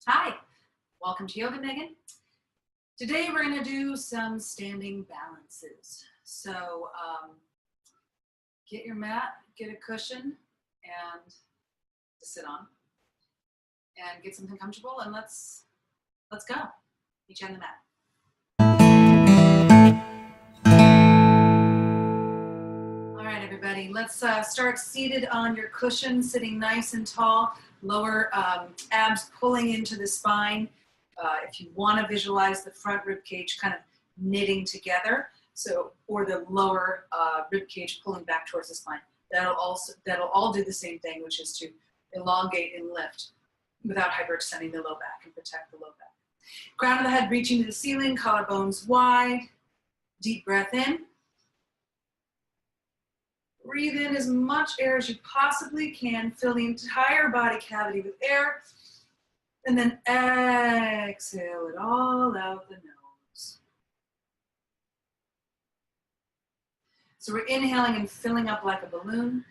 Hi, welcome to Yoga Megan. Today we're going to do some standing balances. So get your mat, get a cushion and to sit on and get something comfortable and let's go. Meet you on the mat. All right, everybody, let's start seated on your cushion, sitting nice and tall, lower abs pulling into the spine. If you want to visualize the front rib cage kind of knitting together, or the lower rib cage pulling back towards the spine, that'll all do the same thing, which is to elongate and lift without hyperextending the low back and protect the low back. Crown of the head reaching to the ceiling, collarbones wide. Deep breath in. Breathe in as much air as you possibly can, fill the entire body cavity with air, and then exhale it all out the nose. So we're inhaling and filling up like a balloon.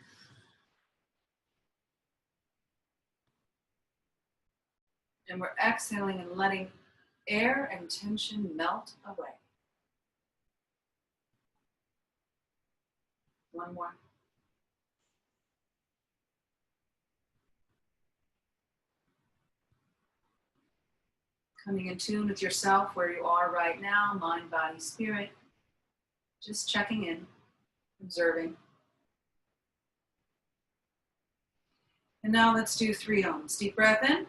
And we're exhaling and letting air and tension melt away. One more. Coming in tune with yourself, where you are right now, mind, body, spirit. Just checking in, observing. And now let's do 3 ohms. Deep breath in.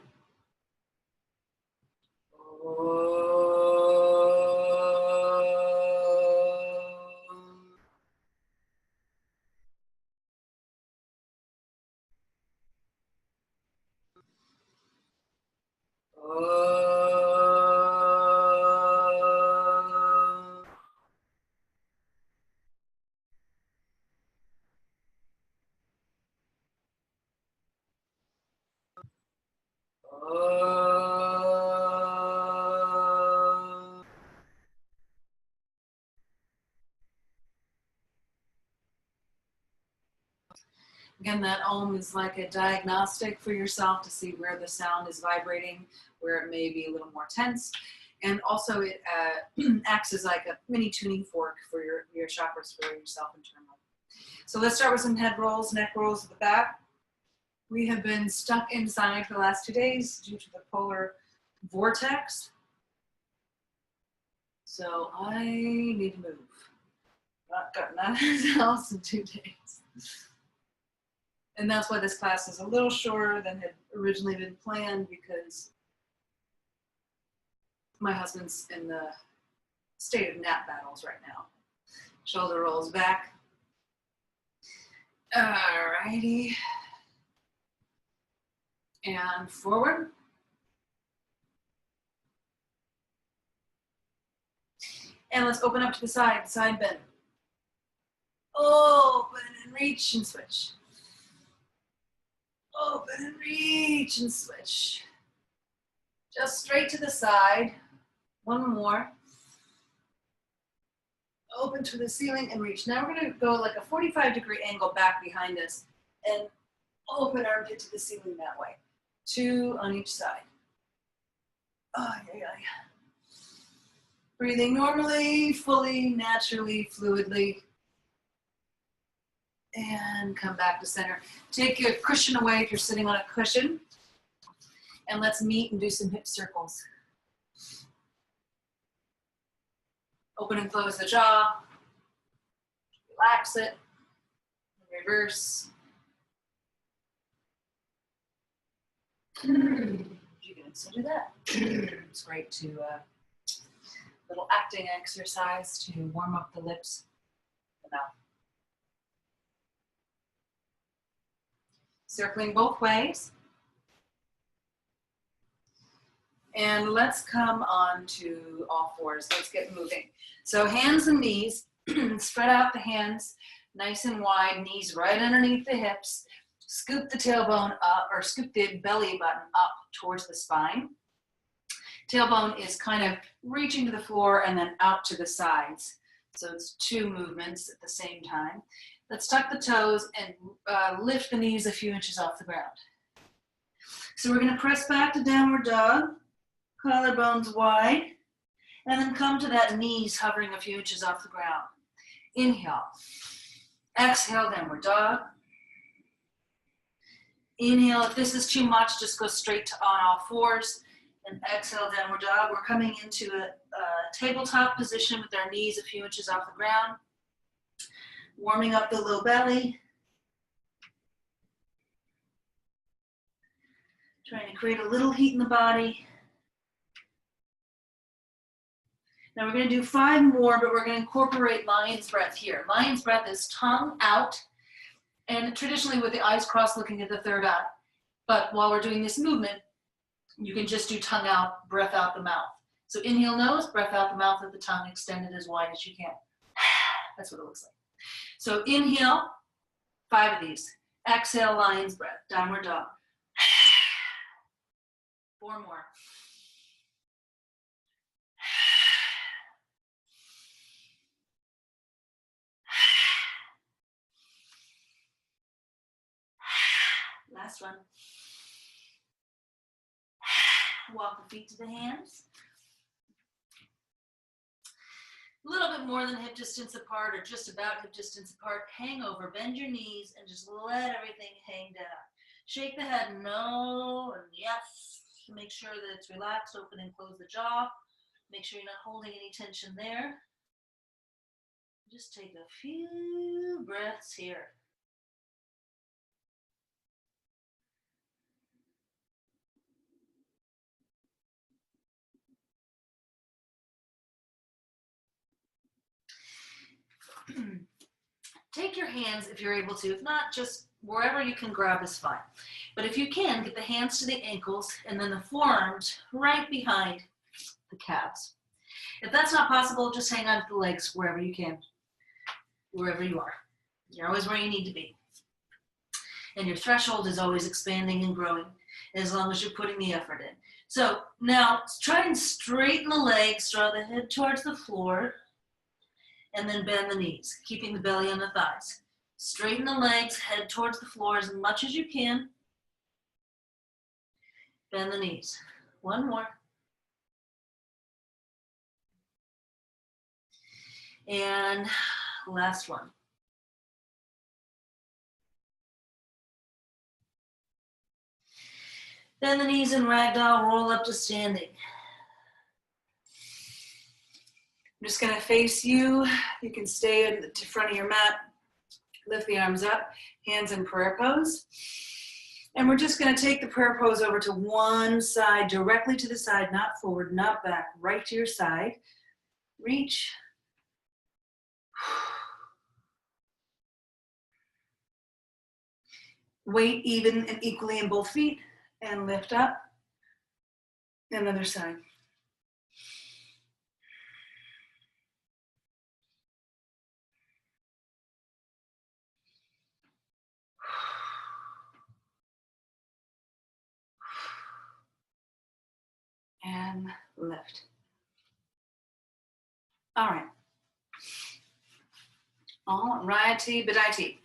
Again, that ohm is like a diagnostic for yourself to see where the sound is vibrating, where it may be a little more tense. And also it acts as like a mini tuning fork for your chakras, for yourself internally. So let's start with some head rolls, neck rolls at the back. We have been stuck inside for the last 2 days due to the polar vortex. So I need to move. Not gotten out of the house in 2 days. And that's why this class is a little shorter than had originally been planned, because my husband's in the state of nap battles right now. Shoulder rolls back. Alrighty. And forward. And let's open up to the side bend. Open and reach and switch. Open and reach and switch. Just straight to the side. One more. Open to the ceiling and reach. Now we're going to go like a 45-degree angle back behind us and open armpit to the ceiling that way. 2 on each side. Breathing normally, fully, naturally, fluidly. And come back to center. Take your cushion away if you're sitting on a cushion. And let's meet and do some hip circles. Open and close the jaw. Relax it. Reverse. You can consider that. It's great to little acting exercise to warm up the lips, the mouth. Circling both ways. And let's come on to all fours. Let's get moving. So hands and knees, spread out the hands nice and wide, knees right underneath the hips. Scoop the tailbone up, or scoop the belly button up towards the spine. Tailbone is kind of reaching to the floor and then out to the sides. So it's 2 movements at the same time. Let's tuck the toes and lift the knees a few inches off the ground. So we're gonna press back to downward dog, collarbones wide, and then come to that knees hovering a few inches off the ground. Inhale. Exhale, downward dog. Inhale, if this is too much, just go straight to on all fours. And exhale, downward dog. We're coming into a tabletop position with our knees a few inches off the ground. Warming up the low belly. Trying to create a little heat in the body. Now we're going to do 5 more, but we're going to incorporate lion's breath here. Lion's breath is tongue out, and traditionally with the eyes crossed looking at the third eye. But while we're doing this movement, you can just do tongue out, breath out the mouth. So inhale nose, breath out the mouth with the tongue extended as wide as you can. That's what it looks like. So inhale, 5 of these. Exhale, lion's breath, downward dog. 4 more. Last one. Walk the feet to the hands. A little bit more than hip distance apart, or just about hip distance apart. Hang over, bend your knees, and just let everything hang down. Shake the head no and yes. Make sure that it's relaxed, open and close the jaw. Make sure you're not holding any tension there. Just take a few breaths here. Take your hands, if you're able to, if not, just wherever you can grab is fine. But if you can, get the hands to the ankles and then the forearms right behind the calves. If that's not possible, just hang on to the legs wherever you can, wherever you are. You're always where you need to be. And your threshold is always expanding and growing as long as you're putting the effort in. So now try and straighten the legs, draw the head towards the floor, and then bend the knees, keeping the belly on the thighs. Straighten the legs, head towards the floor as much as you can. Bend the knees. 1 more. And last one. Bend the knees in ragdoll, roll up to standing. I'm just gonna face you. You can stay in the front of your mat. Lift the arms up, hands in prayer pose. And we're just gonna take the prayer pose over to one side, directly to the side, not forward, not back, right to your side. Reach. Weight even and equally in both feet, and lift up. Another side. And lift. All right. All righty, bidighty.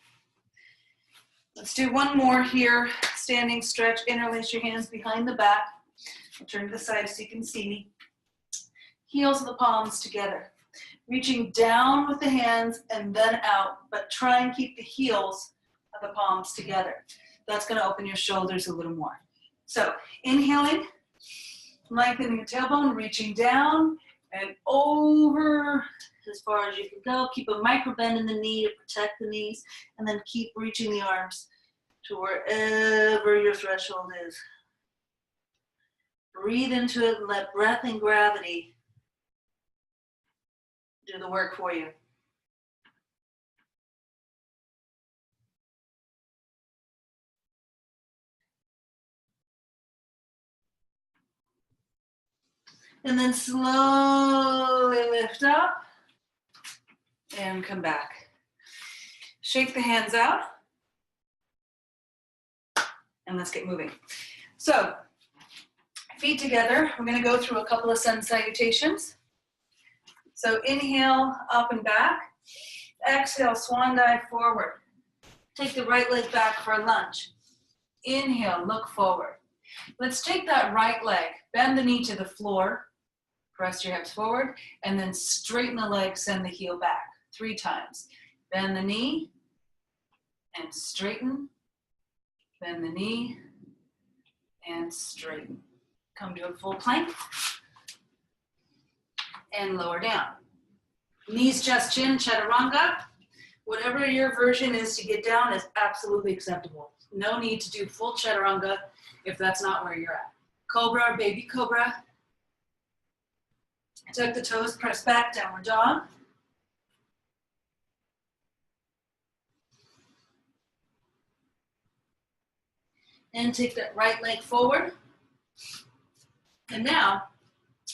Let's do 1 more here. Standing stretch, interlace your hands behind the back. I'll turn to the side so you can see me. Heels of the palms together. Reaching down with the hands and then out, but try and keep the heels of the palms together. That's gonna open your shoulders a little more. So inhaling, lengthening the tailbone, reaching down and over as far as you can go. Keep a micro bend in the knee to protect the knees, and then keep reaching the arms to wherever your threshold is. Breathe into it and let breath and gravity do the work for you. And then slowly lift up and come back. Shake the hands out. And let's get moving. So, feet together. We're gonna go through a couple of sun salutations. So inhale, up and back. Exhale, swan dive forward. Take the right leg back for a lunge. Inhale, look forward. Let's take that right leg, bend the knee to the floor, press your hips forward, and then straighten the leg, send the heel back 3 times. Bend the knee and straighten, bend the knee and straighten. Come to a full plank and lower down. Knees, chest, chin, chaturanga. Whatever your version is to get down is absolutely acceptable. No need to do full chaturanga if that's not where you're at. Cobra or baby cobra. Tuck the toes, press back, downward dog. And take that right leg forward. And now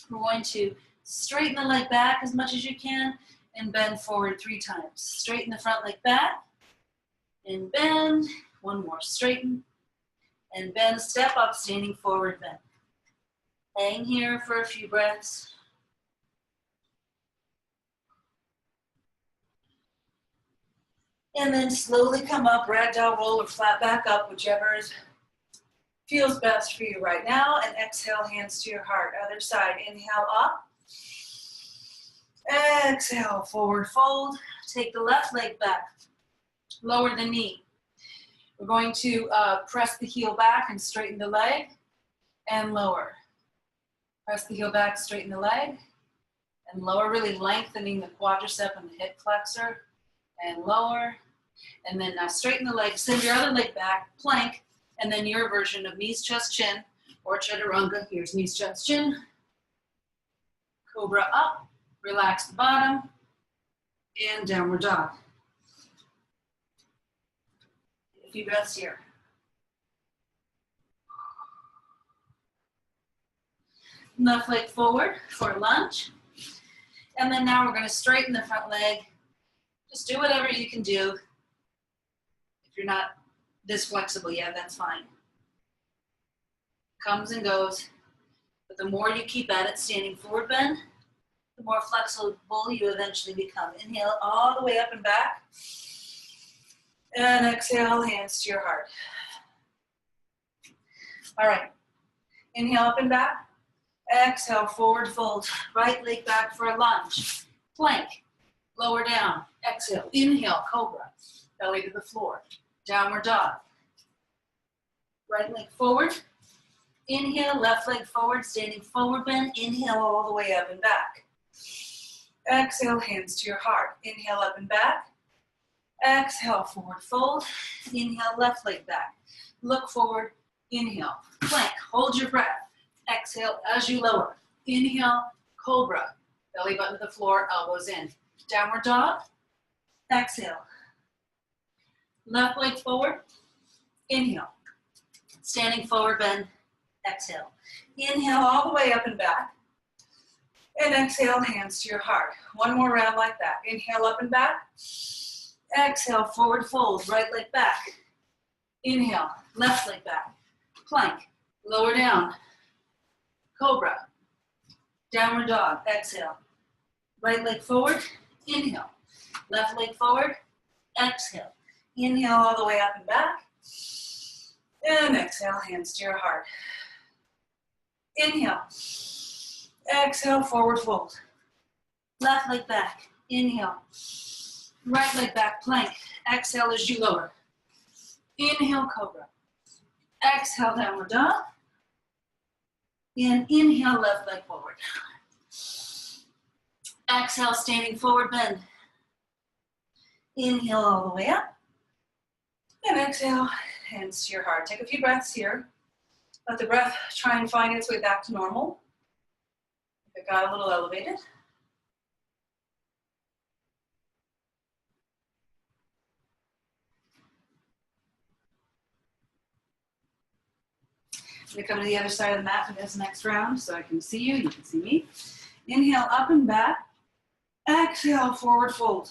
we're going to straighten the leg back as much as you can and bend forward 3 times. Straighten the front leg back and bend. One more, straighten and bend, step up, standing forward bend. Hang here for a few breaths. And then slowly come up, ragdoll roll or flat back up, whichever feels best for you right now. And exhale, hands to your heart. Other side, inhale up. Exhale, forward fold. Take the left leg back. Lower the knee. We're going to press the heel back and straighten the leg and lower. Press the heel back, straighten the leg and lower, really lengthening the quadricep and the hip flexor and lower. And then now straighten the leg, send your other leg back, plank, and then your version of knees, chest, chin, or chaturanga. Here's knees, chest, chin. Cobra up. Relax the bottom, and downward dog. A few breaths here. Left leg forward for a lunge. And then now we're going to straighten the front leg. Just do whatever you can do. If you're not this flexible yet, that's fine. Comes and goes. But the more you keep at it, standing forward bend, the more flexible you eventually become. Inhale all the way up and back. And exhale, hands to your heart. All right. Inhale up and back. Exhale, forward fold. Right leg back for a lunge. Plank. Lower down. Exhale. Inhale, cobra. Belly to the floor. Downward dog. Right leg forward. Inhale, left leg forward, standing forward bend. Inhale all the way up and back. Exhale, hands to your heart. Inhale up and back. Exhale, forward fold. Inhale, left leg back. Look forward. Inhale, plank. Hold your breath. Exhale as you lower. Inhale, cobra. Belly button to the floor, elbows in. Downward dog. Exhale. Left leg forward. Inhale. Standing forward bend. Exhale. Inhale all the way up and back. And exhale, hands to your heart. One more round like that. Inhale up and back. Exhale, forward fold, right leg back. Inhale, left leg back. Plank, lower down. Cobra, downward dog, exhale. Right leg forward, inhale. Left leg forward, exhale. Inhale all the way up and back. And exhale, hands to your heart. Inhale. Exhale, forward fold. Left leg back. Inhale. Right leg back, plank. Exhale as you lower. Inhale, cobra. Exhale, downward dog. And inhale, left leg forward. Exhale, standing forward bend. Inhale all the way up. And exhale, hands to your heart. Take a few breaths here. Let the breath try and find its way back to normal. If it got a little elevated. I'm going to come to the other side of the mat for this next round so I can see you, you can see me. Inhale up and back. Exhale, forward fold.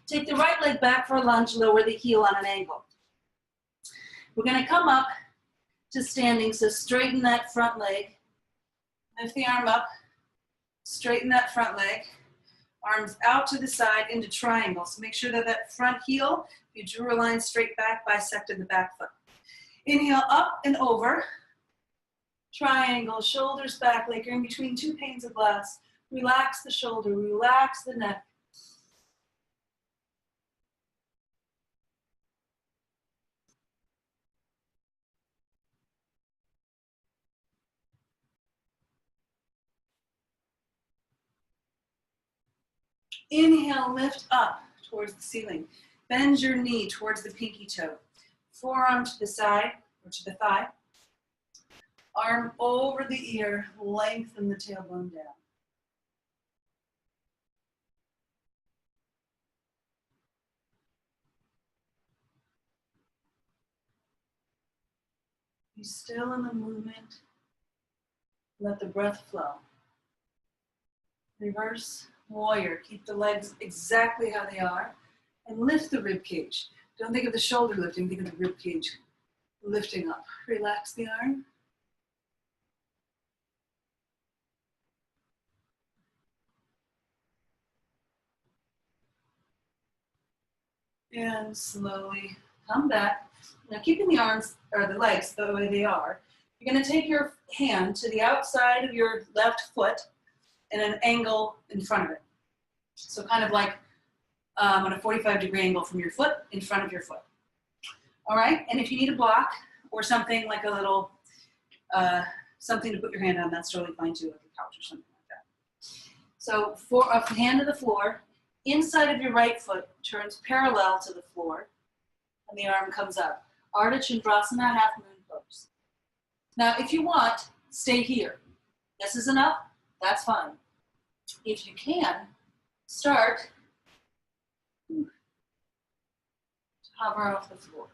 Take the right leg back for a lunge, lower the heel on an angle. We're going to come up to standing, so straighten that front leg. Lift the arm up, straighten that front leg. Arms out to the side into triangle. So make sure that that front heel, you drew a line straight back, bisected the back foot. Inhale up and over. triangle, shoulders back like you're in between two panes of glass. Relax the shoulder, relax the neck. Inhale, lift up towards the ceiling. Bend your knee towards the pinky toe. Forearm to the side or to the thigh. Arm over the ear, lengthen the tailbone down. Be still in the movement. Let the breath flow. Reverse warrior. Keep the legs exactly how they are. And lift the rib cage. Don't think of the shoulder lifting, think of the rib cage lifting up. Relax the arm. And slowly come back. Now keeping the arms or the legs the way they are, you're going to take your hand to the outside of your left foot and an angle in front of it. So kind of like on a 45-degree angle from your foot in front of your foot. All right, and if you need a block or something like a little, something to put your hand on, that's totally fine too, like a couch or something like that. So for a hand to the floor, inside of your right foot turns parallel to the floor, and the arm comes up. Ardha Chandrasana, half moon pose. Now, if you want, stay here. This is enough, that's fine. If you can, start to hover off the floor.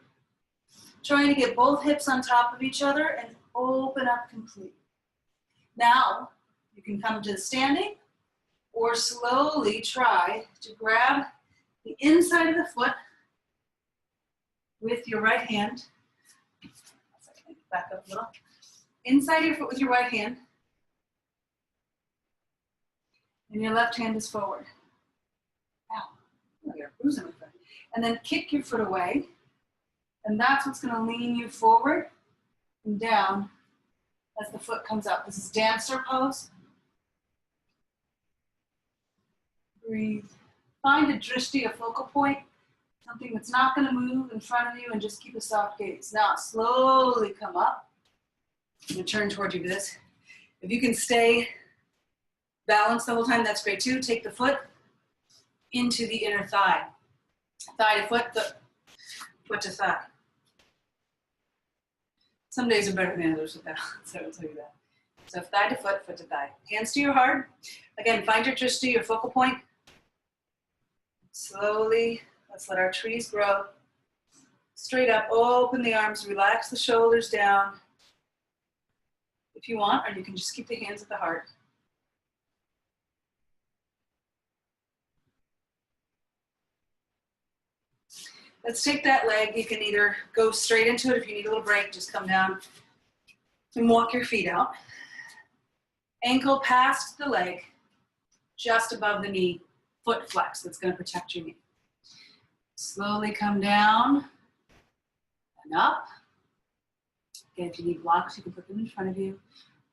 Trying to get both hips on top of each other and open up completely. Now, you can come to the standing or slowly try to grab the inside of the foot with your right hand. Back up a little. Inside your foot with your right hand. And your left hand is forward. Ow, oh, you're bruising my foot. And then kick your foot away. And that's what's going to lean you forward and down as the foot comes up. This is dancer pose. Breathe. Find a drishti, a focal point, something that's not going to move in front of you, and just keep a soft gaze. Now, slowly come up. I'm going to turn toward you with this. If you can stay balanced the whole time, that's great too. Take the foot into the inner thigh. Thigh to foot, foot to thigh. Some days are better than others with balance, so I will tell you that. So thigh to foot, foot to thigh. Hands to your heart. Again, find your drishti, your focal point. Slowly, let's let our trees grow. Straight up, open the arms, relax the shoulders down. If you want, or you can just keep the hands at the heart. Let's take that leg. You can either go straight into it. If you need a little break, just come down and walk your feet out. Ankle past the leg, just above the knee, foot flex. That's going to protect your knee. Slowly come down and up. Again, if you need blocks, you can put them in front of you,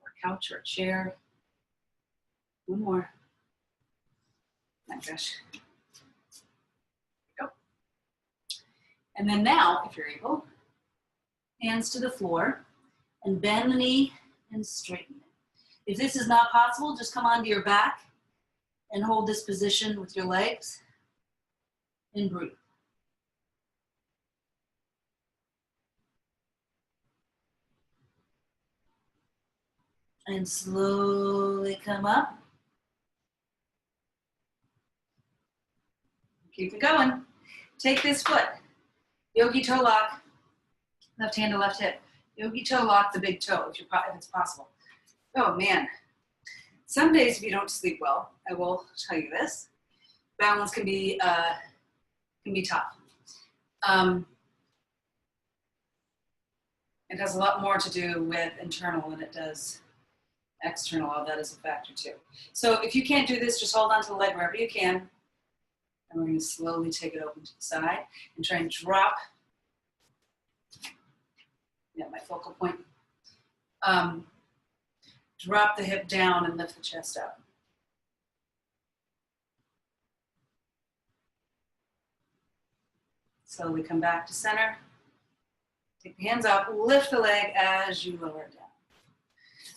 or a couch or a chair. One more. My gosh. Go. And then now, if you're able, hands to the floor and bend the knee and straighten it. If this is not possible, just come onto your back and hold this position with your legs and breathe. And slowly come up. Keep it going. Take this foot. Yogi toe lock. Left hand to left hip. Yogi toe lock the big toe if it's possible. Oh man. Some days if you don't sleep well, I will tell you this, balance can be tough. It has a lot more to do with internal than it does external. All that is a factor too. So if you can't do this, just hold on to the leg wherever you can. And we're going to slowly take it open to the side and try and drop. Yeah, my focal point. Drop the hip down and lift the chest up. Slowly come back to center. Take the hands up, lift the leg as you lower it down.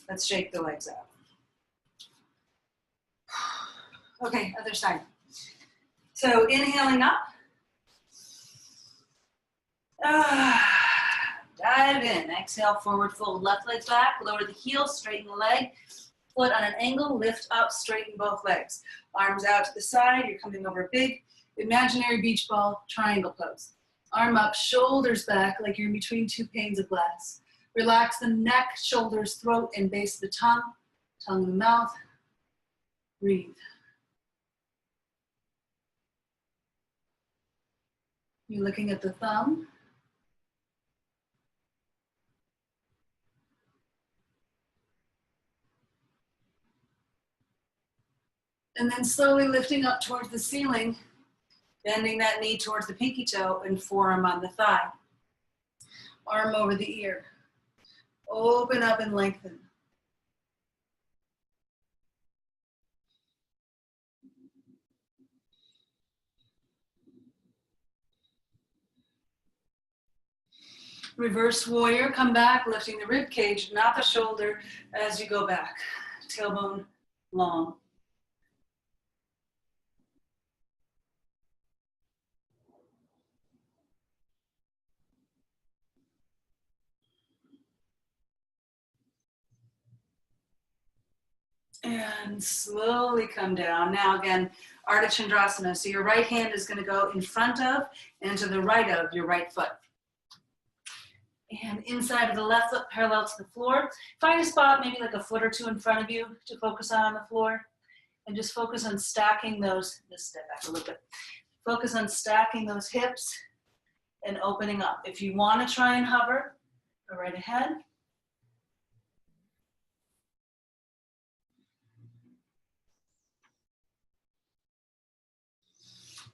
Let's shake the legs out. Okay, other side. So inhaling up. Dive in. Exhale, forward fold. Left leg back, lower the heel, straighten the leg. Foot on an angle, lift up, straighten both legs. Arms out to the side, you're coming over a big imaginary beach ball, triangle pose. Arm up, shoulders back like you're in between two panes of glass. Relax the neck, shoulders, throat, and base of the tongue. Tongue in the mouth. Breathe. You're looking at the thumb. And then slowly lifting up towards the ceiling, bending that knee towards the pinky toe and forearm on the thigh. Arm over the ear. Open up and lengthen. Reverse warrior, come back, lifting the rib cage, not the shoulder as you go back. Tailbone long. And slowly come down. Now again, Ardha Chandrasana. So your right hand is going to go in front of and to the right of your right foot. And inside of the left foot parallel to the floor. Find a spot maybe like a foot or two in front of you to focus on the floor. And just focus on stacking those, just step back a little bit. Focus on stacking those hips and opening up. If you want to try and hover, go right ahead.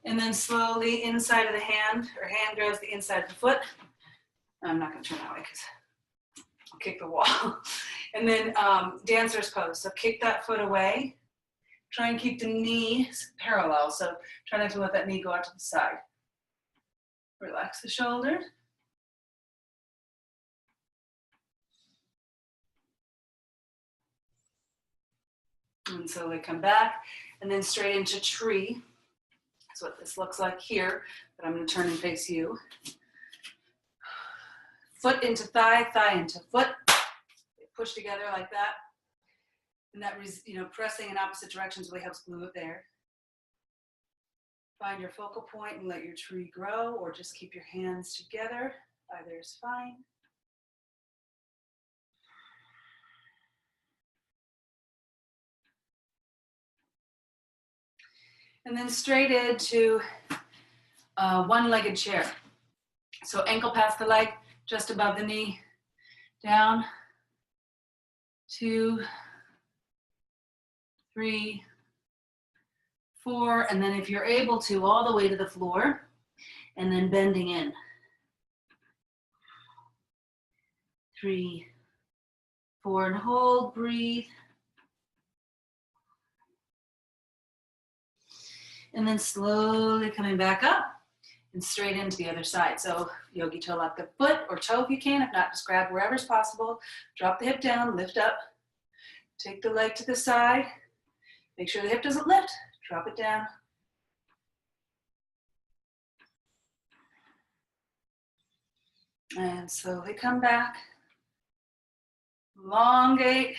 And then slowly inside of the hand, or hand grabs the inside of the foot. I'm not going to turn that way because I'll kick the wall. And then dancer's pose. So kick that foot away. Try and keep the knees parallel. So try not to let that knee go out to the side. Relax the shoulders. And slowly come back. And then straight into tree. That's what this looks like here, but I'm going to turn and face you. Foot into thigh, thigh into foot. Push together like that. And that, pressing in opposite directions really helps glue it there. Find your focal point and let your tree grow, or just keep your hands together. Either is fine. And then straight into one-legged chair. So ankle past the leg, just above the knee, down, 2, 3, 4, and then if you're able to, all the way to the floor, and then bending in. 3, 4, and hold, breathe. And then slowly coming back up and straight into the other side. So yogi toe lock the foot or toe if you can. If not, just grab wherever's possible. Drop the hip down, lift up. Take the leg to the side. Make sure the hip doesn't lift. Drop it down. And slowly come back. Elongate.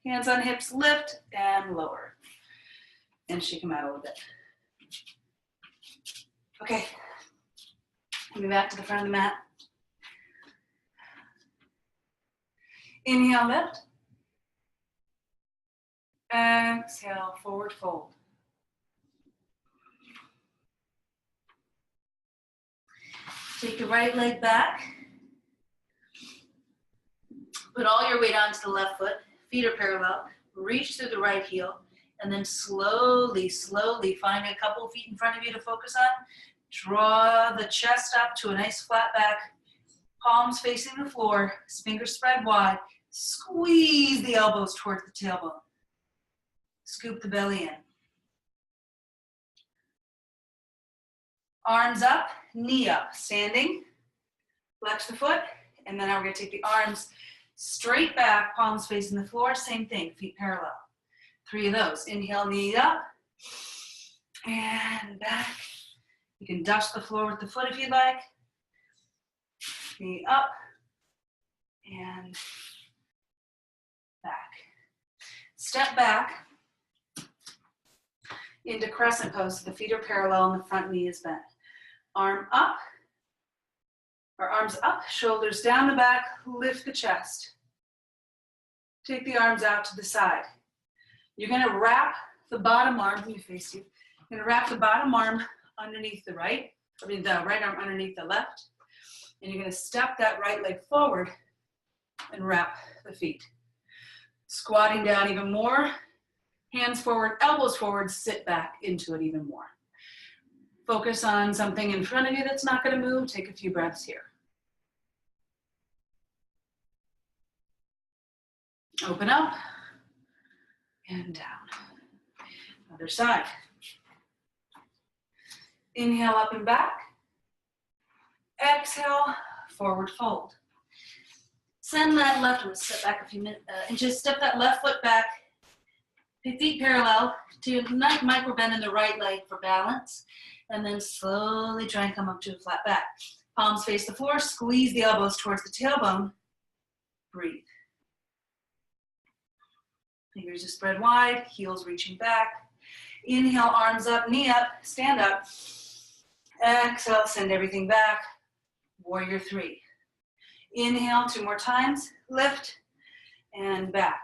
Hands on hips, lift and lower. And shake them out a little bit. Okay, coming back to the front of the mat. Inhale, lift. Exhale, forward fold. Take your right leg back. Put all your weight onto the left foot. Feet are parallel. Reach through the right heel. And then slowly, slowly find a couple feet in front of you to focus on. Draw the chest up to a nice flat back. Palms facing the floor. Fingers spread wide. Squeeze the elbows towards the tailbone. Scoop the belly in. Arms up, knee up, standing. Flex the foot, and then now we're gonna take the arms straight back, palms facing the floor, same thing, feet parallel. 3 of those. Inhale, knee up, and back. You can dust the floor with the foot if you'd like. Knee up, and back. Step back into crescent pose, so the feet are parallel and the front knee is bent. Arm up, or arms up, shoulders down the back, lift the chest. Take the arms out to the side. You're gonna wrap the bottom arm, let me face you. You're gonna wrap the bottom arm underneath the right, the right arm underneath the left, and you're gonna step that right leg forward and wrap the feet. Squatting down even more, hands forward, elbows forward, sit back into it even more. Focus on something in front of you that's not gonna move. Take a few breaths here. Open up and down. Other side. Inhale up and back. Exhale, forward fold. Send that left one, step back a few inches, step that left foot back. Feet parallel to a nice micro bend in the right leg for balance. And then slowly try and come up to a flat back. Palms face the floor, squeeze the elbows towards the tailbone. Breathe. Fingers are spread wide, heels reaching back. Inhale, arms up, knee up, stand up. Exhale, send everything back. Warrior 3. Inhale 2 more times, lift and back.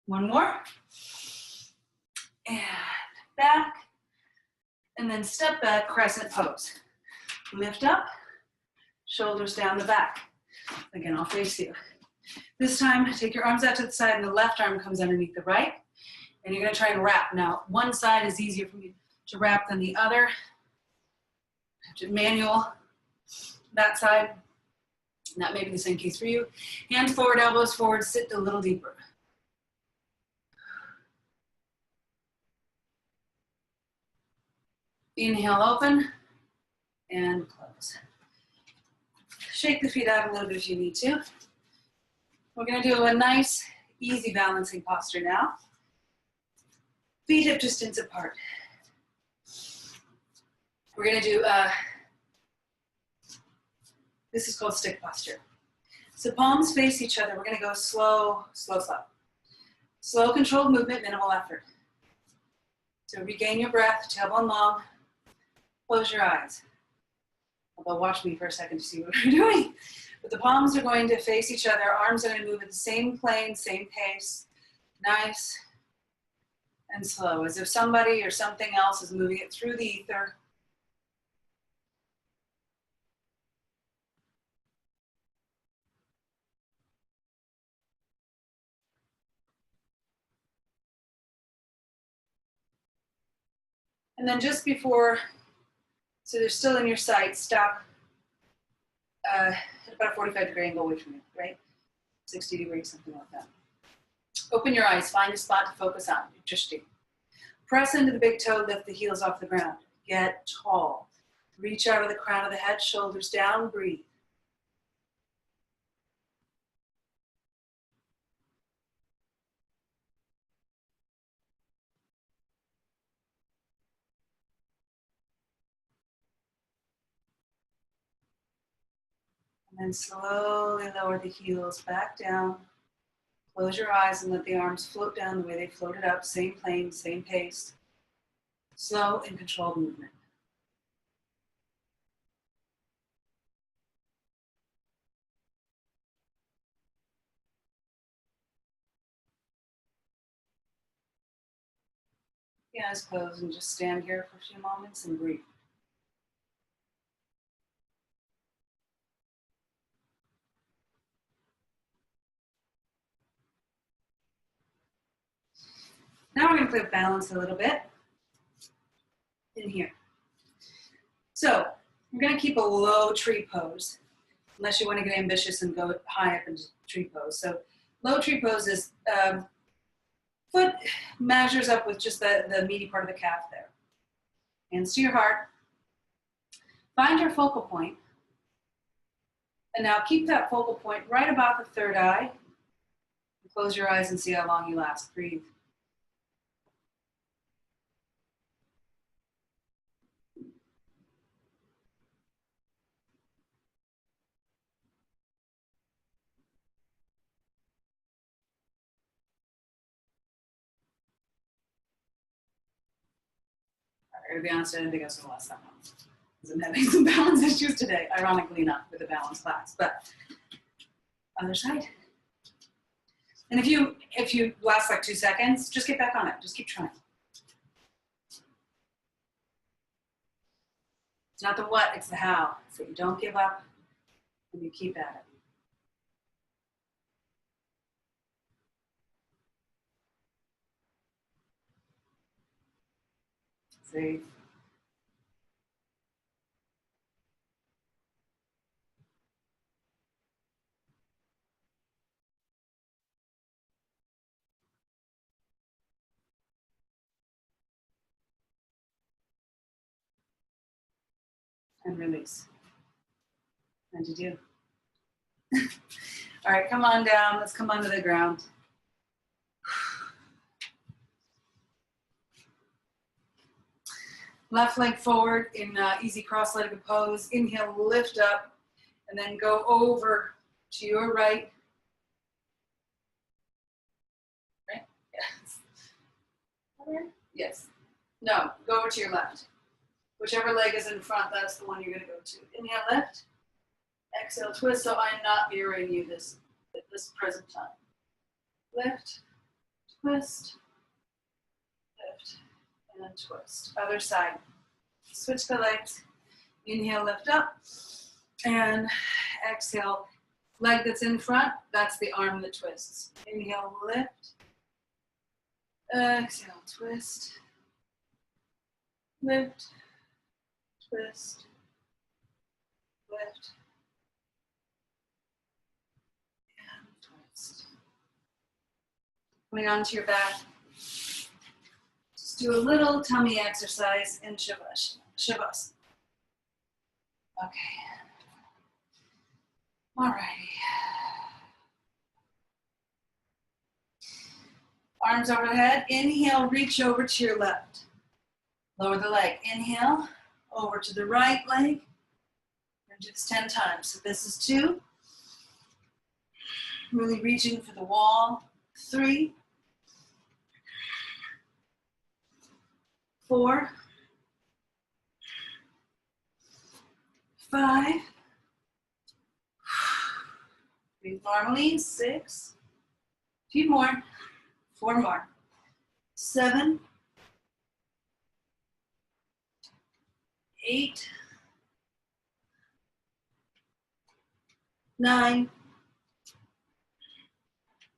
1 more. And back. And then step back, crescent pose. Lift up, shoulders down the back. Again, I'll face you. This time, take your arms out to the side and the left arm comes underneath the right. And you're gonna try and wrap. Now, one side is easier for me to wrap than the other. Manual, that side. And that may be the same case for you. Hands forward, elbows forward, sit a little deeper. Inhale, open, and close. Shake the feet out a little bit if you need to. We're gonna do a nice, easy balancing posture now. Feet hip distance apart. We're gonna do, this is called stick posture. So palms face each other. We're gonna go slow, slow, slow. Slow, controlled movement, minimal effort. So regain your breath, tailbone long. Close your eyes. Although watch me for a second to see what we're doing. But the palms are going to face each other. Arms are going to move at the same plane, same pace. Nice and slow, as if somebody or something else is moving it through the ether. And then just before, so they're still in your sight, stop at about a 45-degree angle away from you, right? 60 degrees, something like that. Open your eyes, find a spot to focus on, just press into the big toe, lift the heels off the ground. Get tall. Reach out of the crown of the head, shoulders down, breathe. And then slowly lower the heels back down. Close your eyes and let the arms float down the way they floated up. Same plane, same pace. Slow and controlled movement. The eyes closed and just stand here for a few moments and breathe. Now we're going to play with balance a little bit in here. So we're going to keep a low tree pose. unless you want to get ambitious and go high up into tree pose. So low tree pose is foot measures up with just the meaty part of the calf there. Hands to your heart. Find your focal point. And now keep that focal point right about the third eye. Close your eyes and see how long you last. Breathe. To be honest, I didn't think I was going to last that long. Because I'm having some balance issues today. Ironically not with a balance class, but other side. And if you last like 2 seconds, just get back on it. Just keep trying. It's not the what, it's the how. So you don't give up and you keep at it. Safe. And release. And you do. All right, come on down. Let's come onto the ground. Left leg forward in easy cross-legged pose. Inhale, lift up, and then go over to your right. Right? Yes. Yes. No, go over to your left. Whichever leg is in front, that's the one you're going to go to. Inhale, lift. Exhale, twist. So I'm not mirroring you at this present time. Lift, twist, lift, and then twist. Other side. Switch the legs. Inhale, lift up, and exhale. Leg that's in front, that's the arm that twists. Inhale, lift. Exhale, twist. Lift. Twist. Lift. And twist. Coming onto your back. Just do a little tummy exercise in Shavasana. Okay. Alrighty. Arms overhead. Inhale, reach over to your left. Lower the leg. Inhale, over to the right leg. We're going to do this 10 times. So this is 2. Really reaching for the wall. 3. 4. 5. Breathe normally. 6. A few more. 4 more. 7. 8. 9.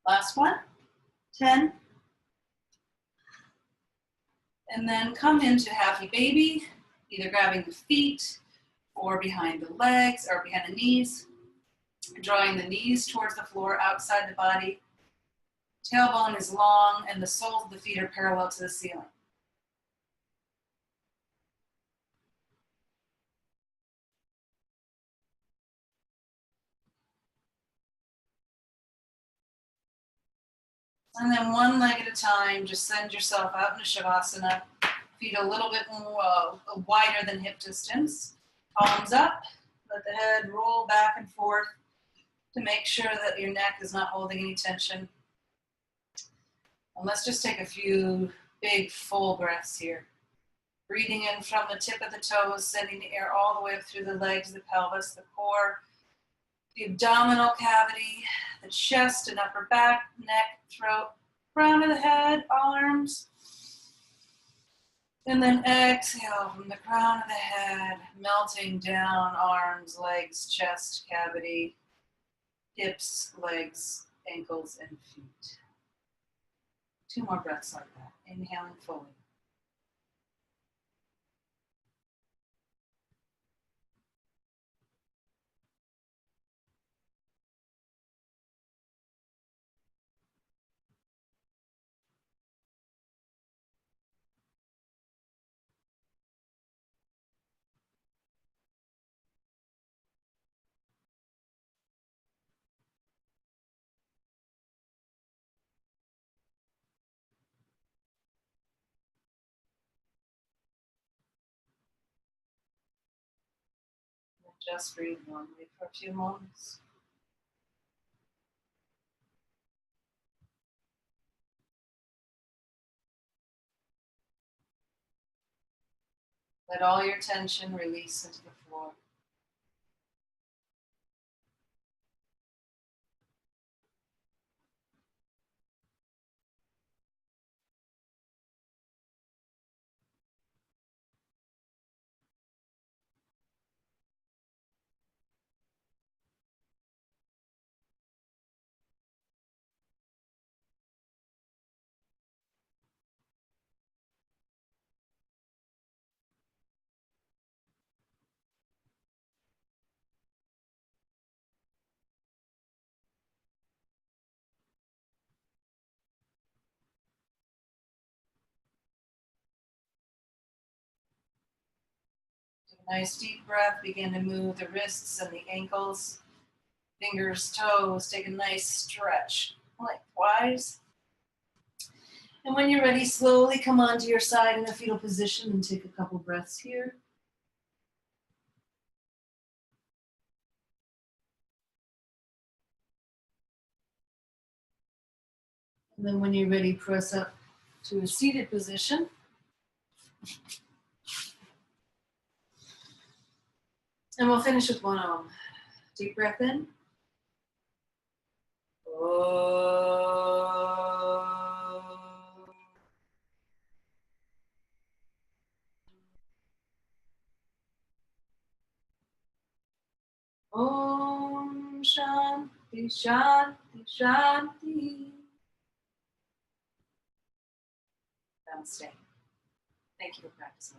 Last one. 10. And then come into happy baby, either grabbing the feet or behind the legs or behind the knees. Drawing the knees towards the floor outside the body. Tailbone is long and the soles of the feet are parallel to the ceiling. And then one leg at a time, just send yourself out into Shavasana. Feet a little bit more wider than hip distance. Palms up, let the head roll back and forth to make sure that your neck is not holding any tension. And let's just take a few big full breaths here. Breathing in from the tip of the toes, sending the air all the way up through the legs, the pelvis, the core, the abdominal cavity, the chest and upper back, neck, throat, crown of the head, arms. And then exhale from the crown of the head, melting down arms, legs, chest, cavity, hips, legs, ankles, and feet. 2 more breaths like that. Inhaling fully. Just breathe normally for a few moments. Let all your tension release into the floor. Take a nice deep breath. Begin to move the wrists and the ankles, fingers, toes. Take a nice stretch lengthwise. And when you're ready, slowly come onto your side in a fetal position and take a couple breaths here. And then when you're ready, press up to a seated position. And we'll finish with one arm. Deep breath in. Om Shanti Shanti Shanti. Namaste. Thank you for practicing.